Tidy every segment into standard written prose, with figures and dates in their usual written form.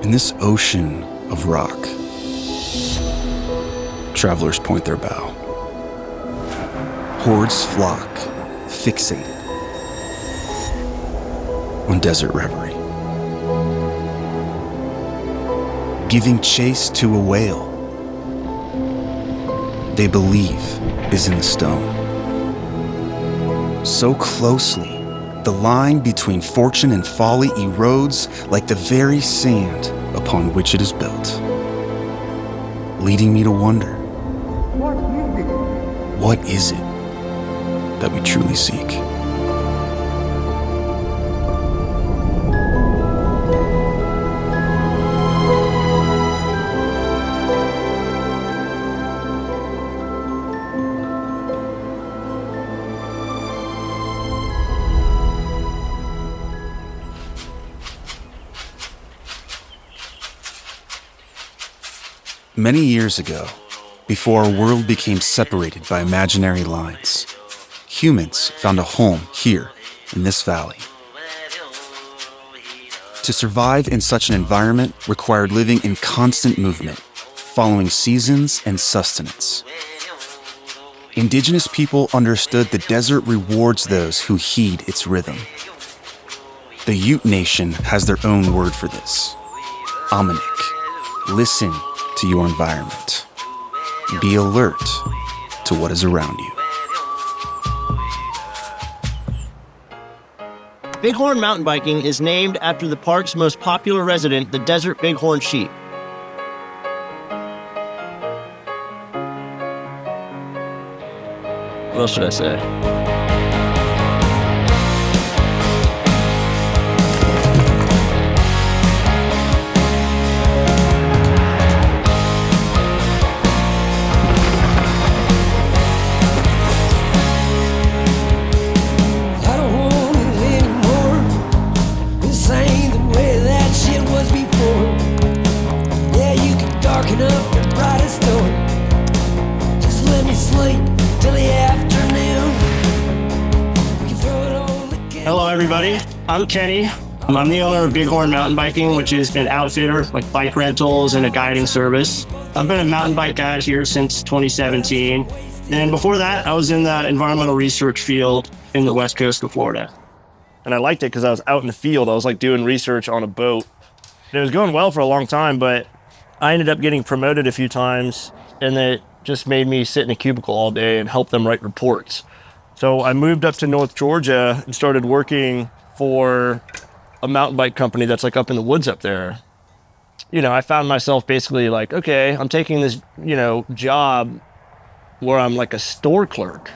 In this ocean of rock, travelers point their bow. Hordes flock, fixated on desert reverie. Giving chase to a whale they believe is in the stone. So closely, the line between fortune and folly erodes like the very sand upon which it is built, leading me to wonder, what is it that we truly seek? Many years ago, before our world became separated by imaginary lines, humans found a home here in this valley. To survive in such an environment required living in constant movement, following seasons and sustenance. Indigenous people understood the desert rewards those who heed its rhythm. The Ute Nation has their own word for this, Amanik. Listen to your environment. Be alert to what is around you. Bighorn Mountainbiking is named after the park's most popular resident, the desert bighorn sheep. What else should I say? Hello everybody, I'm Kenny. I'm the owner of Bighorn Mountainbiking, which is an outfitter, like bike rentals and a guiding service. I've been a mountain bike guide here since 2017. And before that, I was in the environmental research field in the west coast of Florida. And I liked it because I was out in the field. I was like doing research on a boat. And it was going well for a long time, but I ended up getting promoted a few times, and it just made me sit in a cubicle all day and help them write reports. So I moved up to North Georgia and started working for a mountain bike company that's like up in the woods up there. You know, I found myself basically like, okay, I'm taking this, job where I'm like a store clerk.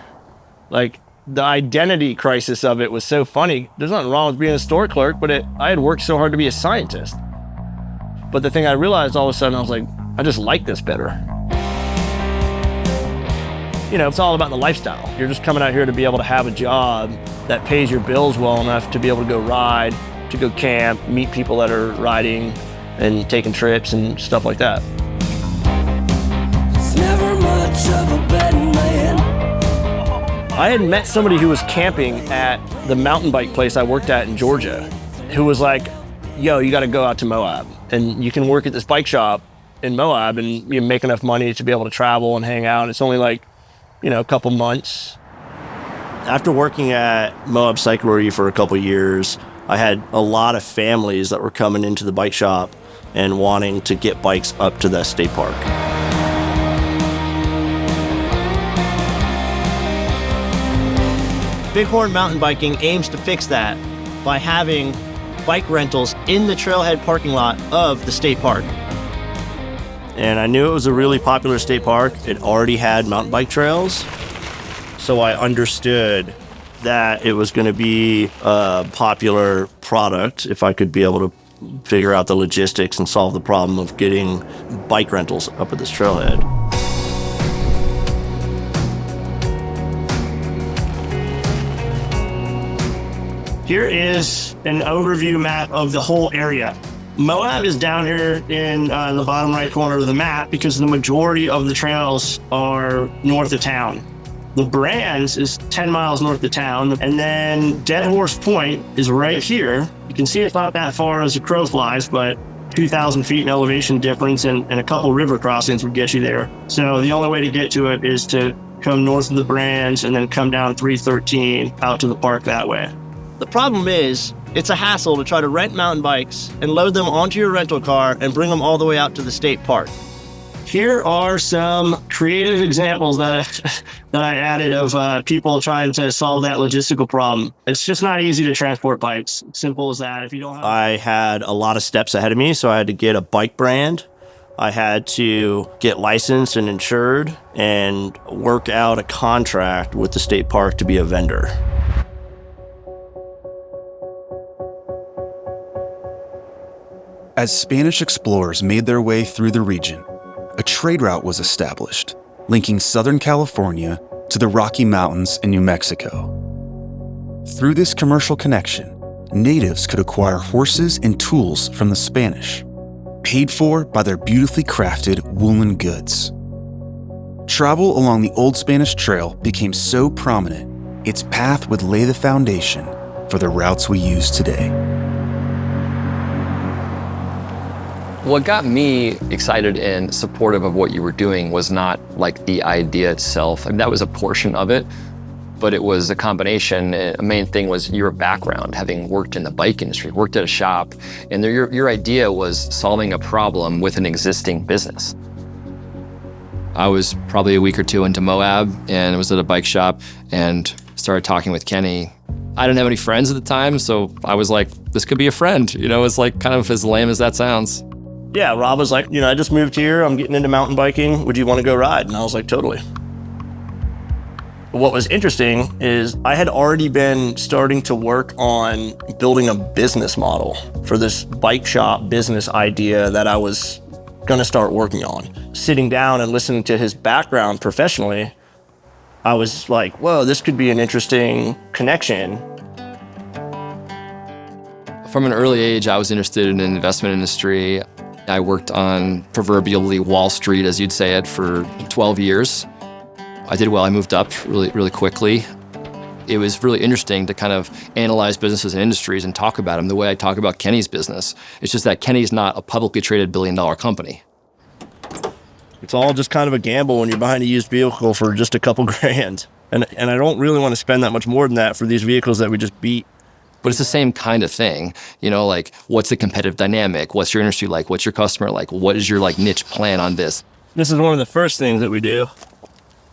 Like the identity crisis of it was so funny. There's nothing wrong with being a store clerk, but I had worked so hard to be a scientist. But the thing I realized all of a sudden, I was like, I just like this better. It's all about the lifestyle. You're just coming out here to be able to have a job that pays your bills well enough to be able to go ride, to go camp, meet people that are riding and taking trips and stuff like that. It's never much of a betting man. I had met somebody who was camping at the mountain bike place I worked at in Georgia, who was like, yo, you got to go out to Moab and you can work at this bike shop in Moab and you make enough money to be able to travel and hang out. It's only like, a couple months. After working at Moab Cyclery for a couple years, I had a lot of families that were coming into the bike shop and wanting to get bikes up to the state park. Bighorn Mountainbiking aims to fix that by having bike rentals in the trailhead parking lot of the state park. And I knew it was a really popular state park. It already had mountain bike trails. So I understood that it was going to be a popular product if I could be able to figure out the logistics and solve the problem of getting bike rentals up at this trailhead. Here is an overview map of the whole area. Moab is down here in the bottom right corner of the map because the majority of the trails are north of town. The Brands is 10 miles north of town, and then Dead Horse Point is right here. You can see it's not that far as the crow flies, but 2,000 feet in elevation difference, and a couple river crossings would get you there. So the only way to get to it is to come north of the Brands and then come down 313 out to the park that way. The problem is, it's a hassle to try to rent mountain bikes and load them onto your rental car and bring them all the way out to the state park. Here are some creative examples that I added of people trying to solve that logistical problem. It's just not easy to transport bikes. Simple as that. If you don't have... I had a lot of steps ahead of me, so I had to get a bike brand. I had to get licensed and insured and work out a contract with the state park to be a vendor. As Spanish explorers made their way through the region, a trade route was established, linking Southern California to the Rocky Mountains in New Mexico. Through this commercial connection, natives could acquire horses and tools from the Spanish, paid for by their beautifully crafted woolen goods. Travel along the Old Spanish Trail became so prominent, its path would lay the foundation for the routes we use today. What got me excited and supportive of what you were doing was not like the idea itself. I mean, that was a portion of it, but it was a combination. A main thing was your background, having worked in the bike industry, worked at a shop, and your idea was solving a problem with an existing business. I was probably a week or two into Moab, and I was at a bike shop and started talking with Kenny. I didn't have any friends at the time, so I was like, this could be a friend. You know, it's like kind of as lame as that sounds. Yeah, Rob was like, I just moved here. I'm getting into mountain biking. Would you want to go ride? And I was like, totally. What was interesting is I had already been starting to work on building a business model for this bike shop business idea that I was going to start working on. Sitting down and listening to his background professionally, I was like, whoa, this could be an interesting connection. From an early age, I was interested in the investment industry. I worked on proverbially Wall Street, as you'd say it, for 12 years. I did well. I moved up really quickly. It was really interesting to kind of analyze businesses and industries and talk about them the way I talk about Kenny's business. It's just that Kenny's not a publicly traded billion-dollar company. It's all just kind of a gamble when you're behind a used vehicle for just a couple grand. And I don't really want to spend that much more than that for these vehicles that we just beat. But it's the same kind of thing, like what's the competitive dynamic? What's your industry like? What's your customer like? What is your niche plan on this? This is one of the first things that we do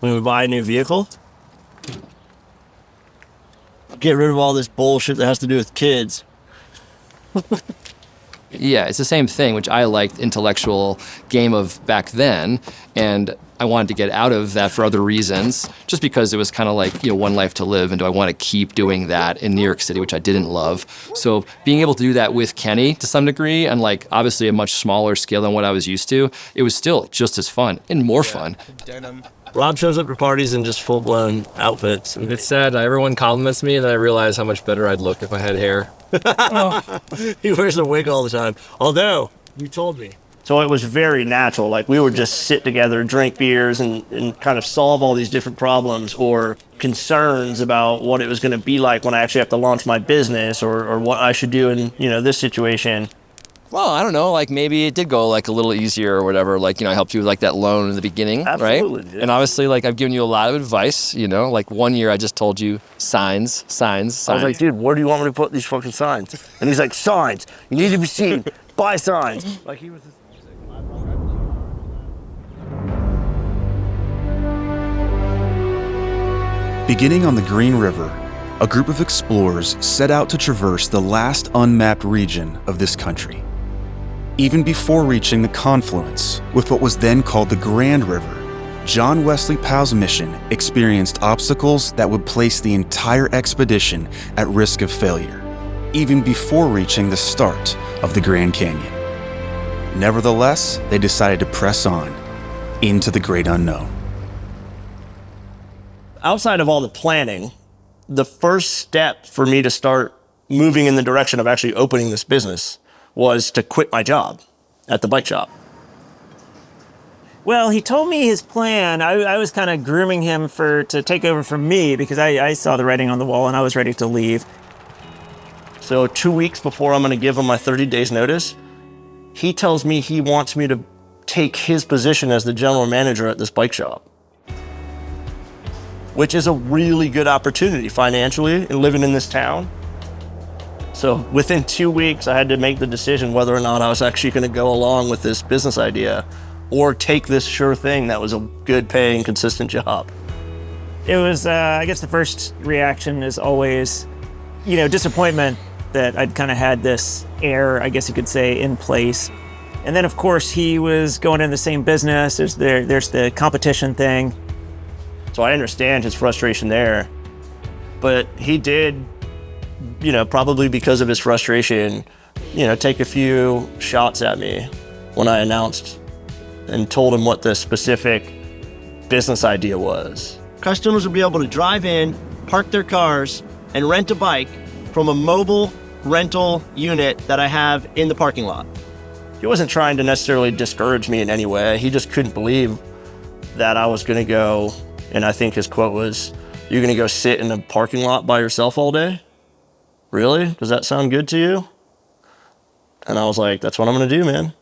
when we buy a new vehicle. Get rid of all this bullshit that has to do with kids. Yeah, it's the same thing, which I liked, intellectual game of back then. And I wanted to get out of that for other reasons, just because it was kind of like, one life to live. And do I want to keep doing that in New York City, which I didn't love? So being able to do that with Kenny to some degree, and obviously a much smaller scale than what I was used to, it was still just as fun and more fun. Rob shows up for parties in just full-blown outfits. It's sad. Everyone compliments me, and then I realize how much better I'd look if I had hair. He wears a wig all the time. Although, you told me. So it was very natural. We would just sit together, drink beers, and kind of solve all these different problems or concerns about what it was going to be like when I actually have to launch my business or what I should do in, this situation. Well, I don't know, maybe it did go a little easier or whatever. I helped you with that loan in the beginning, Absolutely, right? Yeah. And obviously, I've given you a lot of advice, 1 year I just told you signs. I was like, dude, where do you want me to put these fucking signs? And he's like, signs. You need to be seen. Buy signs. He was. Beginning on the Green River, a group of explorers set out to traverse the last unmapped region of this country. Even before reaching the confluence with what was then called the Grand River, John Wesley Powell's mission experienced obstacles that would place the entire expedition at risk of failure, even before reaching the start of the Grand Canyon. Nevertheless, they decided to press on into the great unknown. Outside of all the planning, the first step for me to start moving in the direction of actually opening this business was to quit my job at the bike shop. Well, he told me his plan. I was kind of grooming him to take over from me because I saw the writing on the wall and I was ready to leave. So 2 weeks before I'm going to give him my 30 days notice, he tells me he wants me to take his position as the general manager at this bike shop, which is a really good opportunity financially and living in this town. So within 2 weeks, I had to make the decision whether or not I was actually going to go along with this business idea or take this sure thing that was a good paying, consistent job. It was, I guess the first reaction is always, disappointment that I'd kind of had this air, I guess you could say, in place. And then, of course, he was going in the same business. There's the competition thing. So I understand his frustration there. But he did, probably because of his frustration, take a few shots at me when I announced and told him what the specific business idea was. Customers will be able to drive in, park their cars, and rent a bike from a mobile rental unit that I have in the parking lot. He wasn't trying to necessarily discourage me in any way. He just couldn't believe that I was going to go, and I think his quote was, "You're going to go sit in a parking lot by yourself all day? Really? Does that sound good to you?" And I was like, "That's what I'm going to do, man."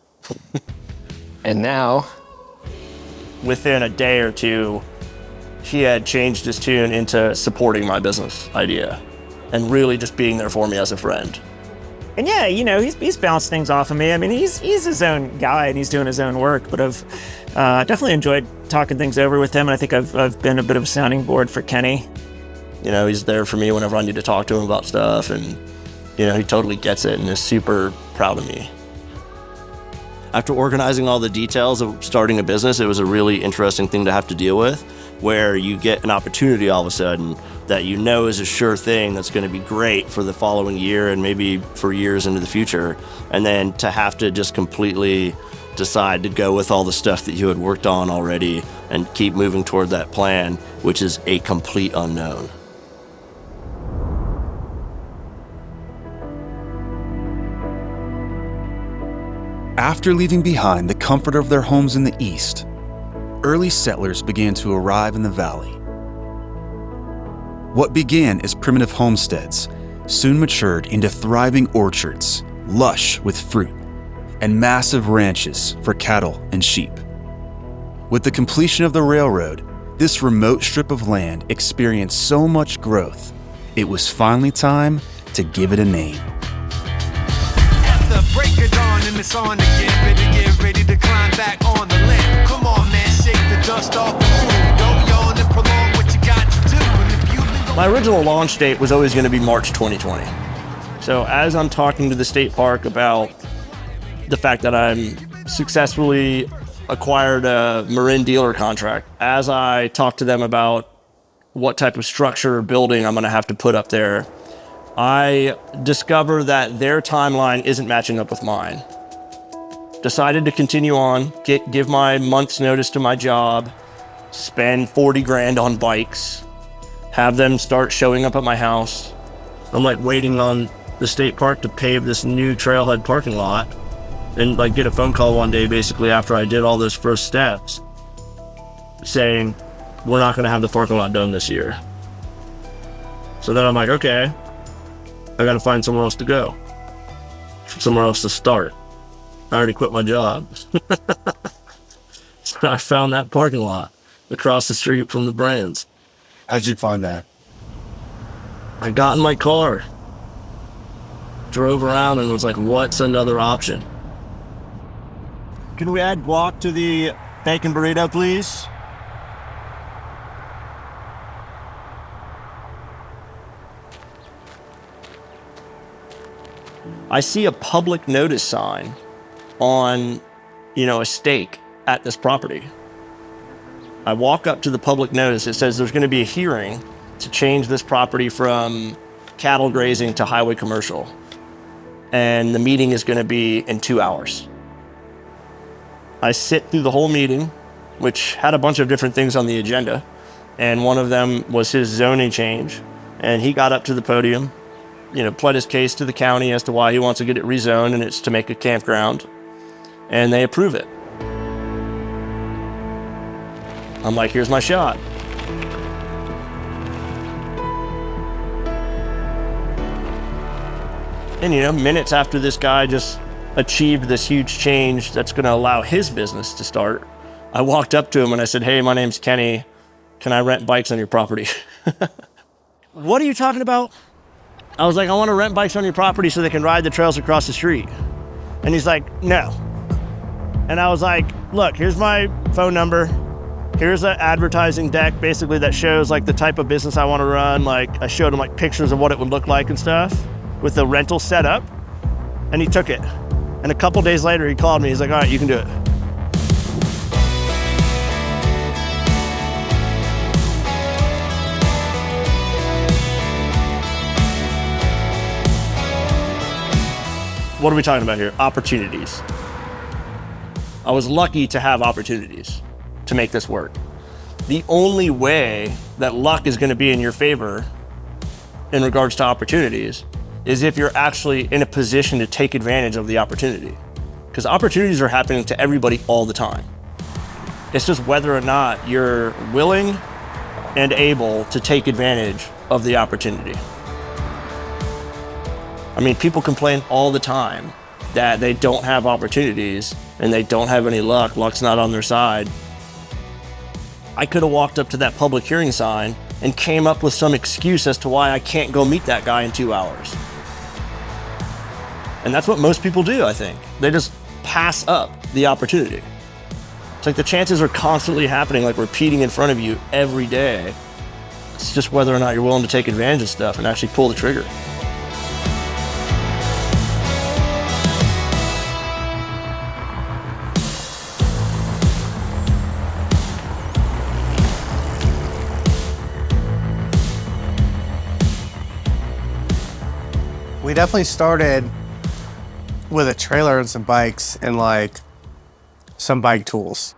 And now, within a day or two, he had changed his tune into supporting my business idea and really just being there for me as a friend. And yeah, he's bounced things off of me. I mean, he's his own guy and he's doing his own work, but I've definitely enjoyed talking things over with him. And I think I've been a bit of a sounding board for Kenny. He's there for me whenever I need to talk to him about stuff, and he totally gets it and is super proud of me. After organizing all the details of starting a business, it was a really interesting thing to have to deal with, where you get an opportunity all of a sudden that is a sure thing that's going to be great for the following year and maybe for years into the future. And then to have to just completely decide to go with all the stuff that you had worked on already and keep moving toward that plan, which is a complete unknown. After leaving behind the comfort of their homes in the east, early settlers began to arrive in the valley. What began as primitive homesteads soon matured into thriving orchards, lush with fruit, and massive ranches for cattle and sheep. With the completion of the railroad, this remote strip of land experienced so much growth, it was finally time to give it a name. Break it on and it's on again. Better get ready to climb back on the land. Come on, man, shake the dust off the roof. Don't yawn and prolong what you got to do. And if you My original launch date was always going to be March 2020. So as I'm talking to the state park about the fact that I'm successfully acquired a Marin dealer contract, as I talk to them about what type of structure or building I'm going to have to put up there, I discover that their timeline isn't matching up with mine. Decided to continue on, give my month's notice to my job, spend 40 grand on bikes, have them start showing up at my house. I'm waiting on the state park to pave this new trailhead parking lot, and get a phone call one day basically after I did all those first steps saying, "We're not going to have the parking lot done this year." So then I'm like, okay, I got to find somewhere else to go, somewhere else to start. I already quit my job. So I found that parking lot across the street from the brands. How'd you find that? I got in my car, drove around, and was like, what's another option? Can we add guac to the bacon burrito, please? I see a public notice sign on, a stake at this property. I walk up to the public notice. It says there's going to be a hearing to change this property from cattle grazing to highway commercial. And the meeting is going to be in 2 hours. I sit through the whole meeting, which had a bunch of different things on the agenda. And one of them was his zoning change. And he got up to the podium, pled his case to the county as to why he wants to get it rezoned, and it's to make a campground. And they approve it. I'm like, here's my shot. And minutes after this guy just achieved this huge change that's going to allow his business to start, I walked up to him and I said, "Hey, my name's Kenny. Can I rent bikes on your property?" "What are you talking about?" I was like, "I want to rent bikes on your property so they can ride the trails across the street." And he's like, "No." And I was like, "Look, here's my phone number. Here's an advertising deck basically that shows like the type of business I want to run." Like I showed him like pictures of what it would look like and stuff with the rental set up. And he took it. And a couple days later he called me. He's like, "All right, you can do it." What are we talking about here? Opportunities. I was lucky to have opportunities to make this work. The only way that luck is going to be in your favor in regards to opportunities is if you're actually in a position to take advantage of the opportunity. Because opportunities are happening to everybody all the time. It's just whether or not you're willing and able to take advantage of the opportunity. I mean, people complain all the time that they don't have opportunities and they don't have any luck. Luck's not on their side. I could have walked up to that public hearing sign and came up with some excuse as to why I can't go meet that guy in 2 hours. And that's what most people do, I think. They just pass up the opportunity. It's like the chances are constantly happening, like repeating in front of you every day. It's just whether or not you're willing to take advantage of stuff and actually pull the trigger. We definitely started with a trailer and some bikes and like some bike tools.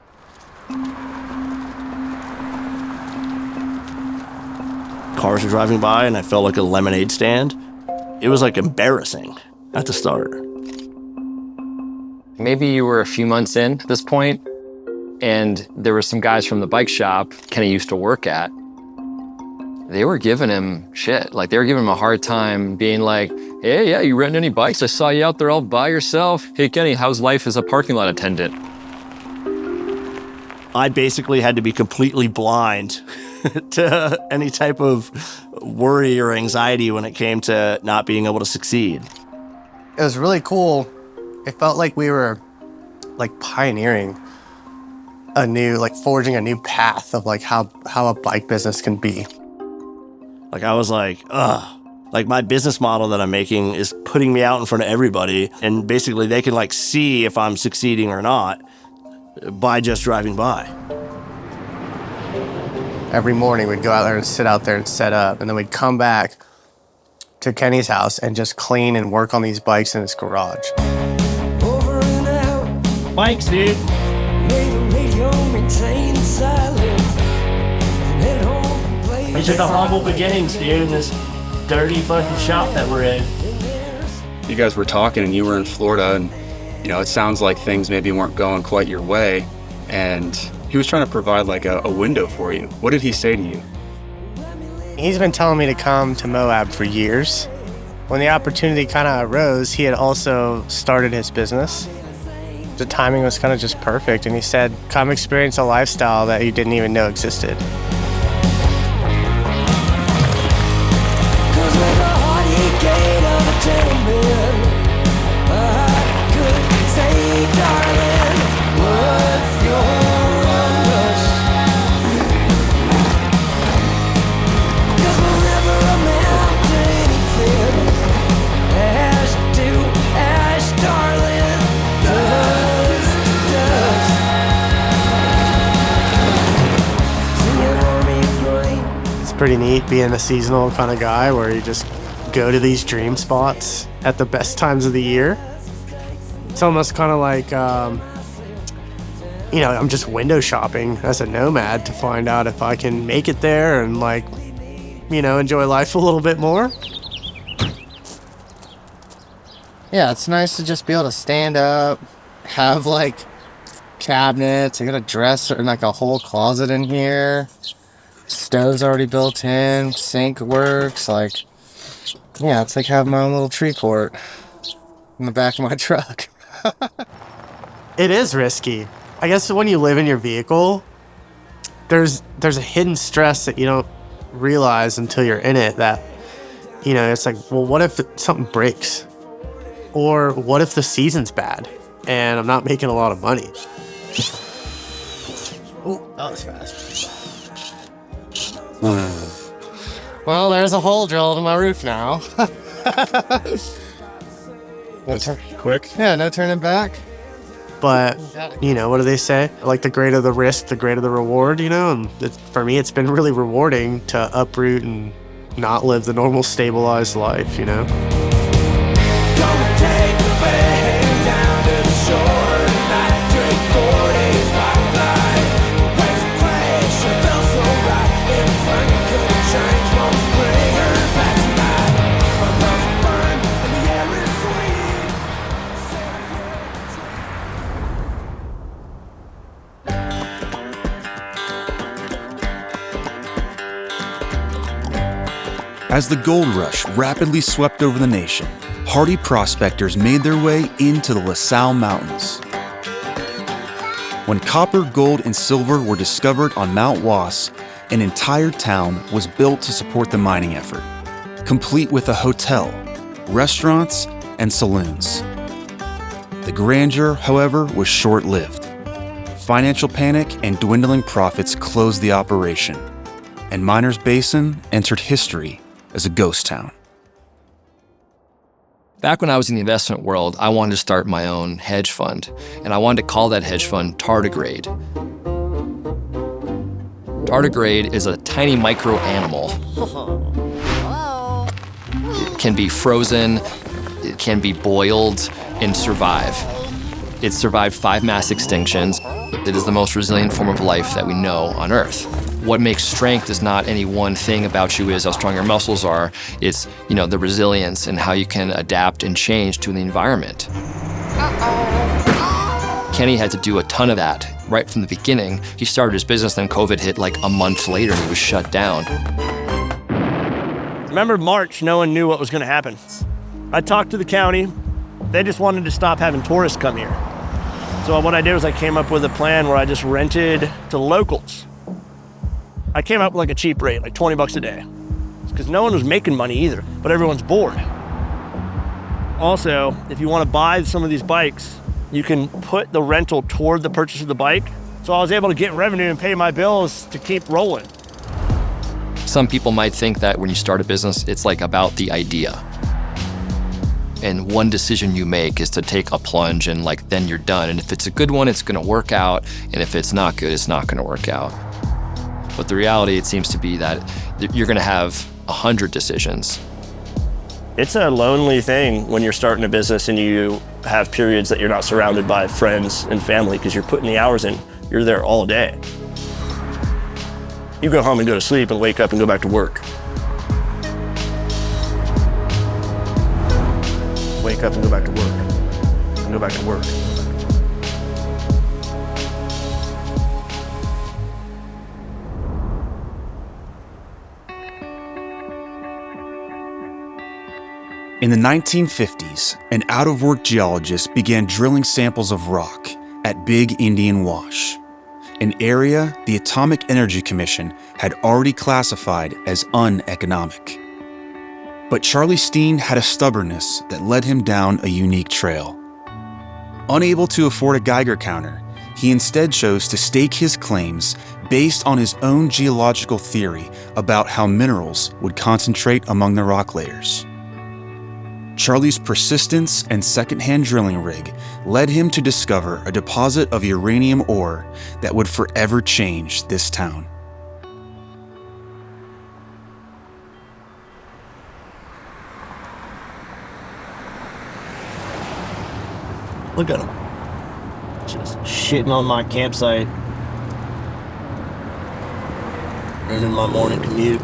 Cars were driving by and I felt like a lemonade stand. It was like embarrassing at the start. Maybe you were a few months in at this point, and there were some guys from the bike shop Kenny used to work at. They were giving him shit. Like, they were giving him a hard time, being like, "Hey, yeah, you renting any bikes? I saw you out there all by yourself. Hey, Kenny, how's life as a parking lot attendant?" I basically had to be completely blind to any type of worry or anxiety when it came to not being able to succeed. It was really cool. It felt like we were like pioneering a new, like forging a new path of like how a bike business can be. Like I was like, ugh. Like my business model that I'm making is putting me out in front of everybody, and basically they can like see if I'm succeeding or not by just driving by. Every morning we'd go out there and sit out there and set up, and then we'd come back to Kenny's house and just clean and work on these bikes in his garage. Bikes, dude. These are the humble beginnings, dude, in this dirty fucking shop that we're in. You guys were talking and you were in Florida, and you know, it sounds like things maybe weren't going quite your way, and he was trying to provide like a window for you. What did he say to you? He's been telling me to come to Moab for years. When the opportunity kind of arose, he had also started his business. The timing was kind of just perfect, and he said, "Come experience a lifestyle that you didn't even know existed." Pretty neat being a seasonal kind of guy where you just go to these dream spots at the best times of the year. It's almost kind of like, you know, I'm just window shopping as a nomad to find out if I can make it there and like, you know, enjoy life a little bit more. Yeah, it's nice to just be able to stand up, have like cabinets. I got a dresser and like a whole closet in here. Stove's already built in, sink works, like, yeah, it's like having my own little tree court in the back of my truck. It is risky. I guess when you live in your vehicle, there's a hidden stress that you don't realize until you're in it, that, you know, it's like, well, what if something breaks? Or what if the season's bad and I'm not making a lot of money? Oh, that was fast. Well, there's a hole drilled in my roof now. Quick. Yeah, no turning back. But, you know, what do they say? Like, the greater the risk, the greater the reward, you know? And for me, it's been really rewarding to uproot and not live the normal stabilized life, you know? Gonna take the ferry down to the shore tonight. Drink 40s by night. Waves of pressure felt so right. Everything couldn't change. Won't bring her back tonight. My lungs burn and the air is sweet. As the gold rush rapidly swept over the nation, hardy prospectors made their way into the La Salle Mountains. When copper, gold, and silver were discovered on Mount Was, an entire town was built to support the mining effort, complete with a hotel, restaurants, and saloons. The grandeur, however, was short-lived. Financial panic and dwindling profits closed the operation, and Miners Basin entered history as a ghost town. Back when I was in the investment world, I wanted to start my own hedge fund, and I wanted to call that hedge fund tardigrade. Tardigrade is a tiny micro animal. It can be frozen, it can be boiled, and survive. It survived 5 mass extinctions. It is the most resilient form of life that we know on Earth. What makes strength is not any one thing about you is how strong your muscles are. It's, you know, the resilience and how you can adapt and change to the environment. Kenny had to do a ton of that right from the beginning. He started his business, then COVID hit like a month later and he was shut down. Remember March, no one knew what was going to happen. I talked to the county. They just wanted to stop having tourists come here. So what I did was I came up with a plan where I just rented to locals. I came up with like a cheap rate, like 20 bucks a day. Because no one was making money either, but everyone's bored. Also, if you want to buy some of these bikes, you can put the rental toward the purchase of the bike. So I was able to get revenue and pay my bills to keep rolling. Some people might think that when you start a business, it's like about the idea. And one decision you make is to take a plunge and like then you're done. And if it's a good one, it's gonna work out. And if it's not good, it's not gonna work out. But the reality, it seems to be that you're gonna have 100 decisions. It's a lonely thing when you're starting a business and you have periods that you're not surrounded by friends and family because you're putting the hours in. You're there all day. You go home and go to sleep and wake up and go back to work. Wake up and go back to work. And go back to work. In the 1950s, an out-of-work geologist began drilling samples of rock at Big Indian Wash, an area the Atomic Energy Commission had already classified as uneconomic. But Charlie Steen had a stubbornness that led him down a unique trail. Unable to afford a Geiger counter, he instead chose to stake his claims based on his own geological theory about how minerals would concentrate among the rock layers. Charlie's persistence and secondhand drilling rig led him to discover a deposit of uranium ore that would forever change this town. Look at him. Just shitting on my campsite. Ruining my morning commute.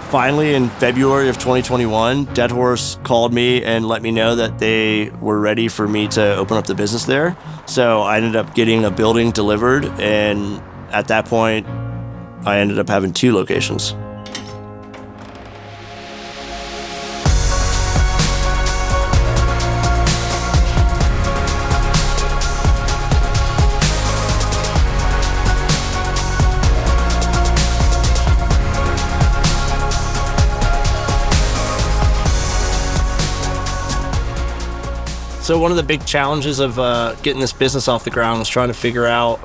Finally, in February of 2021, Dead Horse called me and let me know that they were ready for me to open up the business there. So I ended up getting a building delivered, and at that point, I ended up having 2 locations. So one of the big challenges of getting this business off the ground was trying to figure out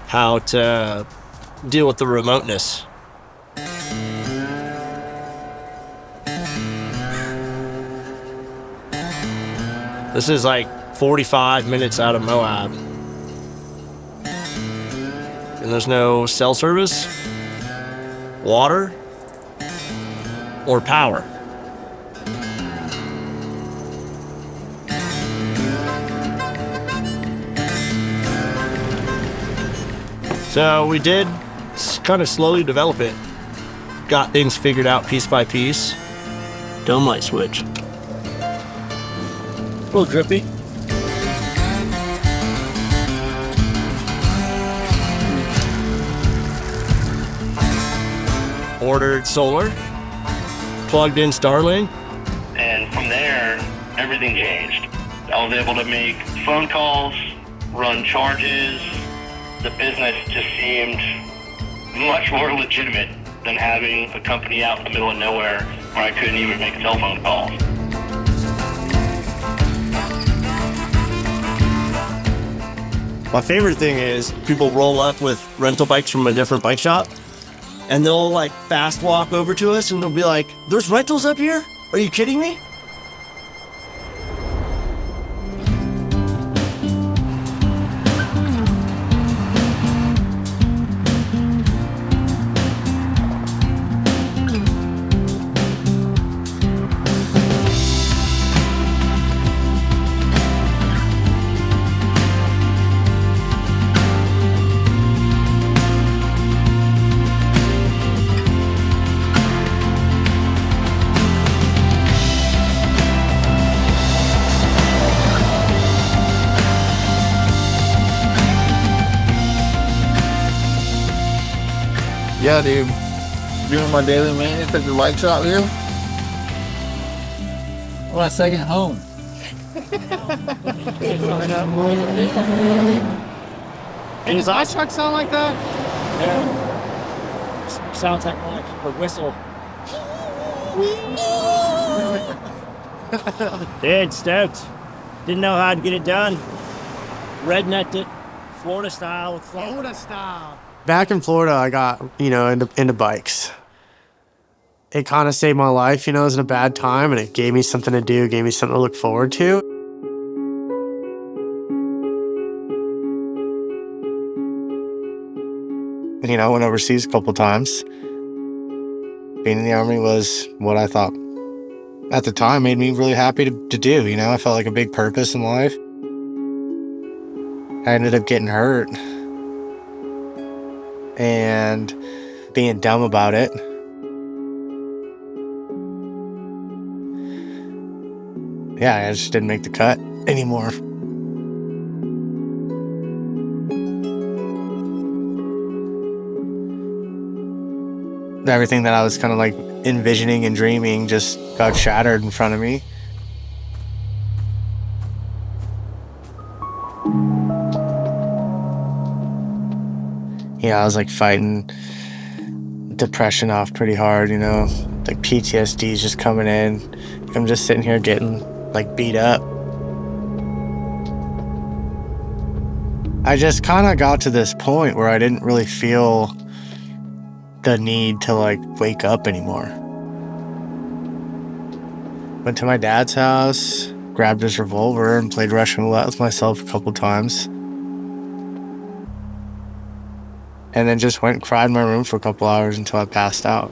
how to deal with the remoteness. This is like 45 minutes out of Moab. And there's no cell service, water, or power. So we did kind of slowly develop it. Got things figured out piece by piece. Dome light switch. A little drippy. Ordered solar. Plugged in Starlink. And from there, everything changed. I was able to make phone calls, run charges. The business just seemed much more legitimate than having a company out in the middle of nowhere where I couldn't even make cell phone calls. My favorite thing is people roll up with rental bikes from a different bike shop and they'll like fast walk over to us and they'll be like, "There's rentals up here? Are you kidding me?" Yeah, dude. Doing my daily maintenance at the bike shop here. Well, my second home. And his ice truck sound like that? Yeah. Sounds like a whistle. Dude, stoked. Didn't know how I'd get it done. Rednecked it, Florida style with Florida style. Back in Florida, I got, into bikes. It kind of saved my life, it was in a bad time, and it gave me something to do, gave me something to look forward to. And, I went overseas a couple times. Being in the Army was what I thought, at the time, made me really happy to do, I felt like a big purpose in life. I ended up getting hurt. And being dumb about it. Yeah, I just didn't make the cut anymore. Everything that I was kind of like envisioning and dreaming just got shattered in front of me. I was like fighting depression off pretty hard, like PTSD is just coming in. I'm just sitting here getting like beat up. I just kind of got to this point where I didn't really feel the need to like wake up anymore. Went to my dad's house, grabbed his revolver and played Russian roulette with myself a couple times. And then just went and cried in my room for a couple hours until I passed out.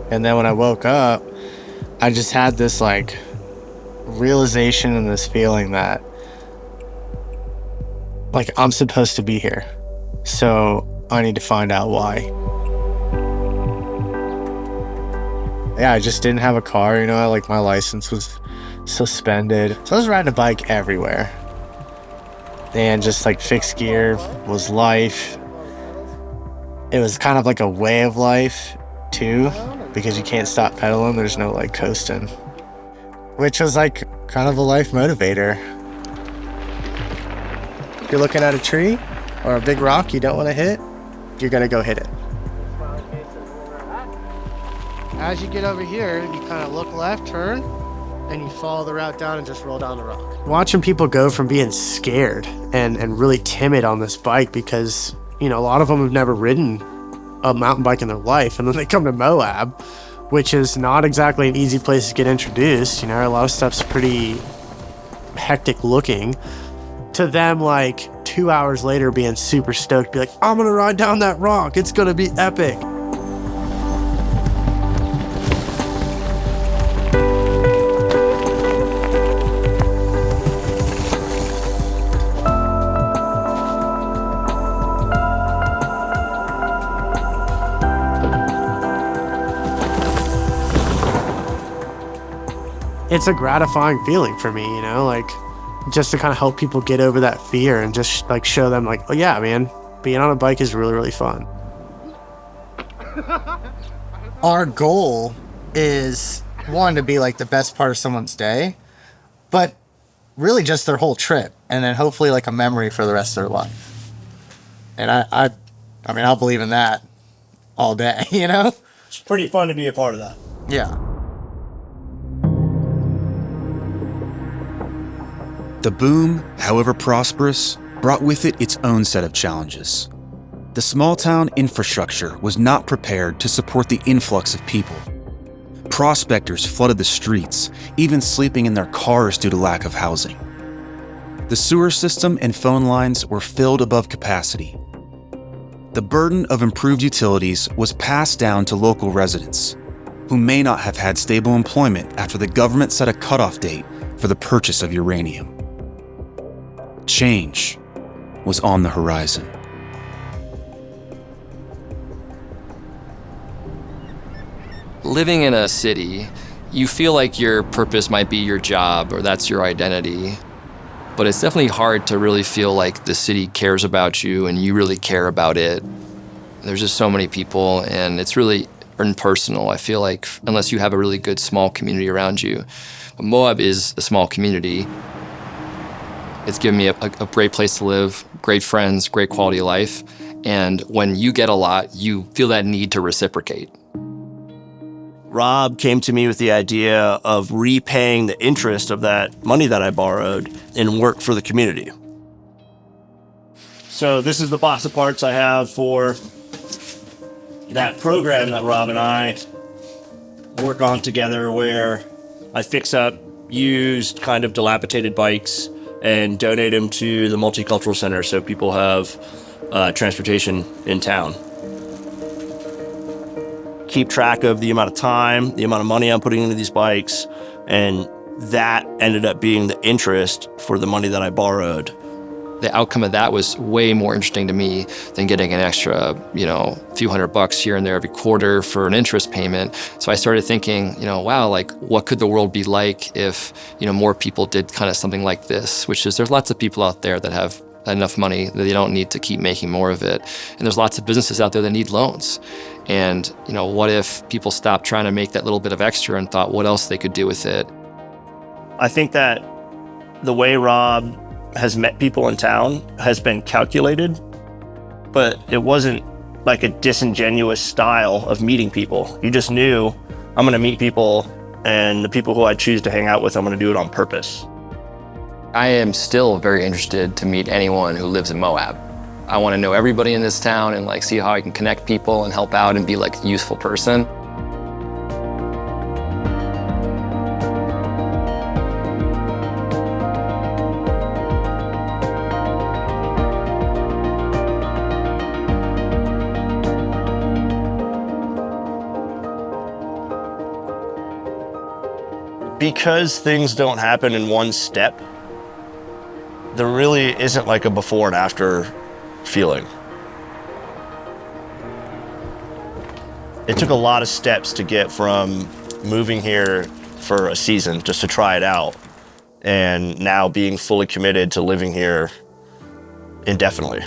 And then when I woke up, I just had this like realization and this feeling that like I'm supposed to be here. So I need to find out why. Yeah, I just didn't have a car, like my license was suspended. So I was riding a bike everywhere. And just like fixed gear was life. It was kind of like a way of life too, because you can't stop pedaling, there's no like coasting. Which was like kind of a life motivator. If you're looking at a tree or a big rock you don't want to hit, you're gonna go hit it. As you get over here, you kind of look left, turn, and you follow the route down and just roll down the rock. Watching people go from being scared and really timid on this bike because, you know, a lot of them have never ridden a mountain bike in their life, and then they come to Moab, which is not exactly an easy place to get introduced. You know, a lot of stuff's pretty hectic looking. To them, like 2 hours later, being super stoked, be like, I'm gonna ride down that rock. It's gonna be epic. It's a gratifying feeling for me, you know, like just to kind of help people get over that fear and just like show them like, oh yeah, man, being on a bike is really, really fun. Our goal is one, to be like the best part of someone's day, but really just their whole trip, and then hopefully like a memory for the rest of their life. And I mean, I'll believe in that all day, you know? It's pretty fun to be a part of that. Yeah. The boom, however prosperous, brought with it its own set of challenges. The small town infrastructure was not prepared to support the influx of people. Prospectors flooded the streets, even sleeping in their cars due to lack of housing. The sewer system and phone lines were filled above capacity. The burden of improved utilities was passed down to local residents, who may not have had stable employment after the government set a cutoff date for the purchase of uranium. Change was on the horizon. Living in a city, you feel like your purpose might be your job or that's your identity. But it's definitely hard to really feel like the city cares about you and you really care about it. There's just so many people and it's really impersonal. I feel like unless you have a really good small community around you. Moab is a small community. It's given me a great place to live, great friends, great quality of life. And when you get a lot, you feel that need to reciprocate. Rob came to me with the idea of repaying the interest of that money that I borrowed and work for the community. So this is the box of parts I have for that program that Rob and I work on together, where I fix up used, kind of dilapidated bikes and donate them to the Multicultural Center so people have transportation in town. Keep track of the amount of time, the amount of money I'm putting into these bikes, and that ended up being the interest for the money that I borrowed. The outcome of that was way more interesting to me than getting an extra, few $100 here and there every quarter for an interest payment. So I started thinking, wow, like what could the world be like if, more people did kind of something like this, which is there's lots of people out there that have enough money that they don't need to keep making more of it. And there's lots of businesses out there that need loans. And, what if people stopped trying to make that little bit of extra and thought what else they could do with it? I think that the way Rob has met people in town has been calculated, but it wasn't like a disingenuous style of meeting people. You just knew, I'm gonna meet people, and the people who I choose to hang out with, I'm gonna do it on purpose. I am still very interested to meet anyone who lives in Moab. I wanna know everybody in this town and see how I can connect people and help out and be a useful person. Because things don't happen in one step, there really isn't a before and after feeling. It took a lot of steps to get from moving here for a season just to try it out, and now being fully committed to living here indefinitely.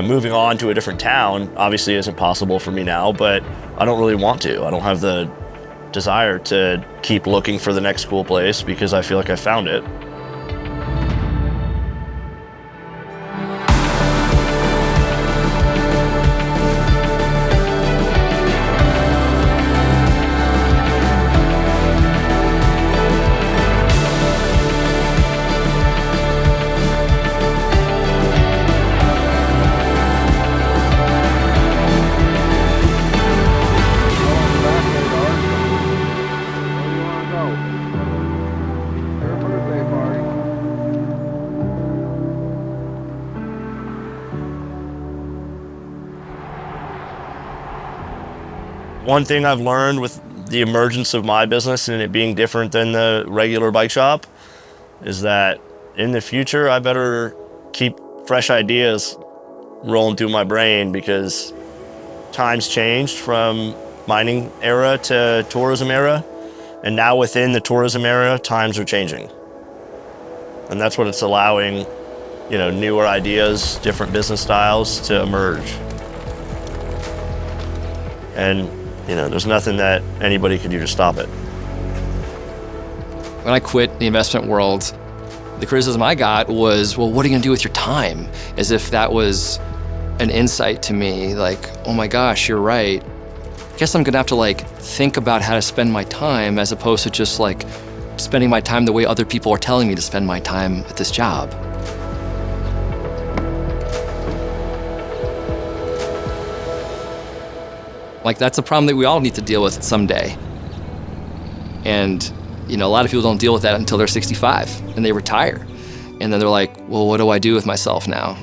Moving on to a different town obviously isn't possible for me now, but I don't really want to. I don't have the desire to keep looking for the next cool place because I feel like I found it. One thing I've learned with the emergence of my business and it being different than the regular bike shop is that in the future, I better keep fresh ideas rolling through my brain because times changed from mining era to tourism era. And now within the tourism era, times are changing. And that's what it's allowing, newer ideas, different business styles to emerge. And, there's nothing that anybody could do to stop it. When I quit the investment world, the criticism I got was, well, what are you gonna do with your time? As if that was an insight to me, like, oh my gosh, you're right. I guess I'm gonna have to think about how to spend my time as opposed to just spending my time the way other people are telling me to spend my time at this job. That's a problem that we all need to deal with someday. And, a lot of people don't deal with that until they're 65 and they retire. And then they're like, well, what do I do with myself now?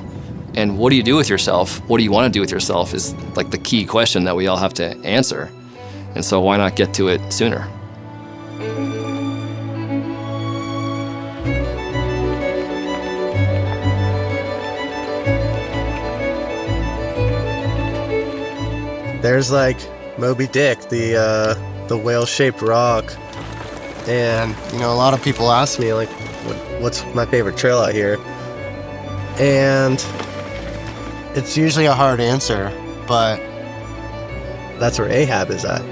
And what do you do with yourself? What do you want to do with yourself is the key question that we all have to answer. And so why not get to it sooner? There's Moby Dick, the whale-shaped rock. And, a lot of people ask me, what's my favorite trail out here? And it's usually a hard answer, but that's where Ahab is at.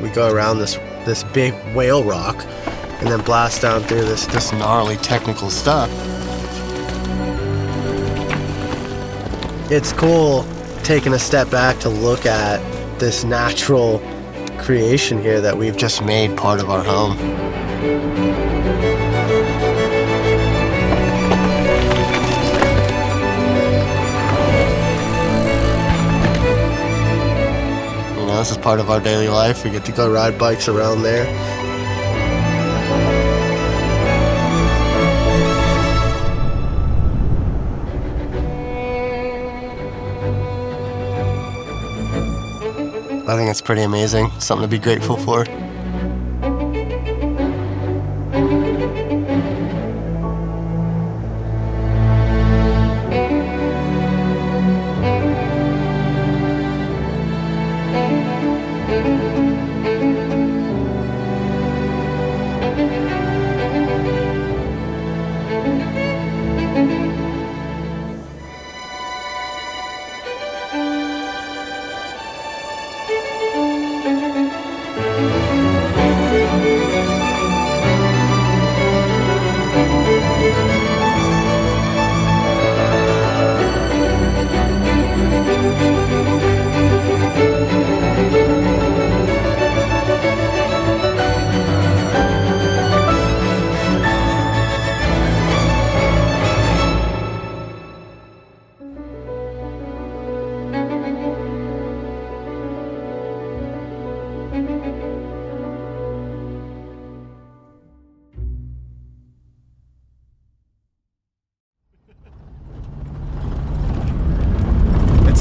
We go around this big whale rock and then blast down through this gnarly technical stuff. It's cool taking a step back to look at this natural creation here that we've just made part of our home. This is part of our daily life. We get to go ride bikes around there. I think it's pretty amazing, something to be grateful for.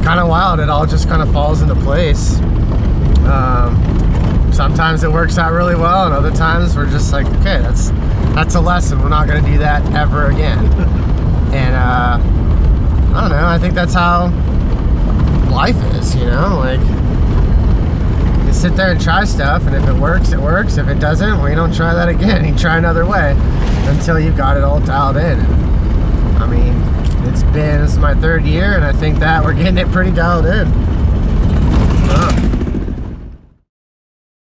Kind of wild. It all just kind of falls into place. Sometimes it works out really well, and other times we're just like, okay, that's a lesson. We're not going to do that ever again. And I don't know. I think that's how life is. You sit there and try stuff, and if it works, it works. If it doesn't, well, you don't try that again. You try another way until you've got it all dialed in. And, this is my third year, and I think that we're getting it pretty dialed in.